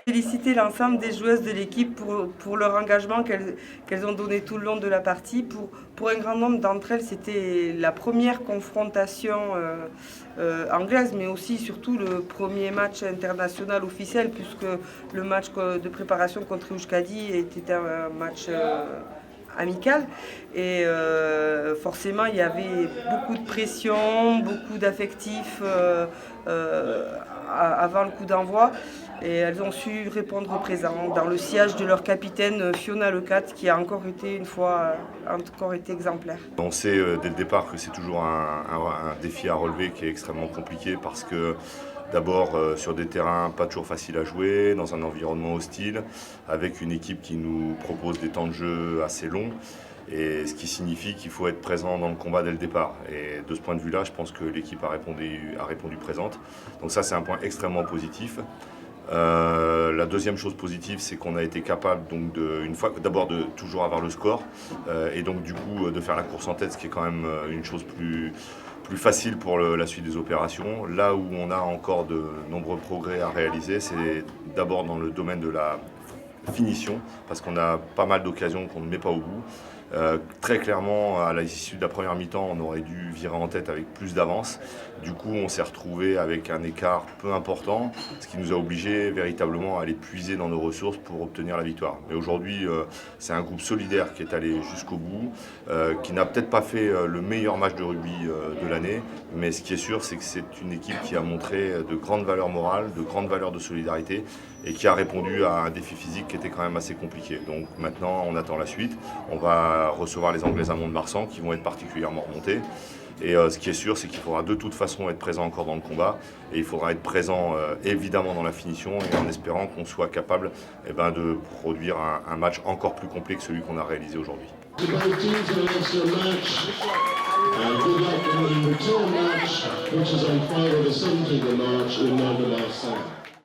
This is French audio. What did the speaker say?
Féliciter l'ensemble des joueuses de l'équipe pour leur engagement qu'elles ont donné tout le long de la partie. Pour un grand nombre d'entre elles, c'était la première confrontation anglaise, mais aussi surtout le premier match international officiel, puisque le match de préparation contre Euskadi était un match amical. Et forcément, il y avait beaucoup de pression, beaucoup d'affectifs avant le coup d'envoi. Et elles ont su répondre présent dans le sillage de leur capitaine Fiona Lecat, qui a encore été exemplaire. On sait dès le départ que c'est toujours un défi à relever qui est extrêmement compliqué parce que d'abord sur des terrains pas toujours faciles à jouer, dans un environnement hostile, avec une équipe qui nous propose des temps de jeu assez longs. Et ce qui signifie qu'il faut être présent dans le combat dès le départ. Et de ce point de vue-là, je pense que l'équipe a répondu présente. Donc ça, c'est un point extrêmement positif. La deuxième chose positive, c'est qu'on a été capable donc d'abord de toujours avoir le score et donc du coup de faire la course en tête, ce qui est quand même une chose plus facile pour la suite des opérations. Là où on a encore de nombreux progrès à réaliser, c'est d'abord dans le domaine de la finition, parce qu'on a pas mal d'occasions qu'on ne met pas au bout. Très clairement, à l'issue de la première mi-temps, on aurait dû virer en tête avec plus d'avance. Du coup, on s'est retrouvé avec un écart peu important, ce qui nous a obligés véritablement à aller puiser dans nos ressources pour obtenir la victoire. Mais aujourd'hui, c'est un groupe solidaire qui est allé jusqu'au bout, qui n'a peut-être pas fait le meilleur match de rugby de l'année, mais ce qui est sûr, c'est que c'est une équipe qui a montré de grandes valeurs morales, de grandes valeurs de solidarité, et qui a répondu à un défi physique qui était quand même assez compliqué. Donc maintenant, on attend la suite. On va recevoir les Anglaises à Mont-de-Marsan qui vont être particulièrement remontées. Et ce qui est sûr, c'est qu'il faudra de toute façon être présent encore dans le combat. Et il faudra être présent évidemment dans la finition, et en espérant qu'on soit capable de produire un match encore plus complet que celui qu'on a réalisé aujourd'hui. Good luck in the return match, which is on Friday the 17th of March in Mont-de-Marsan.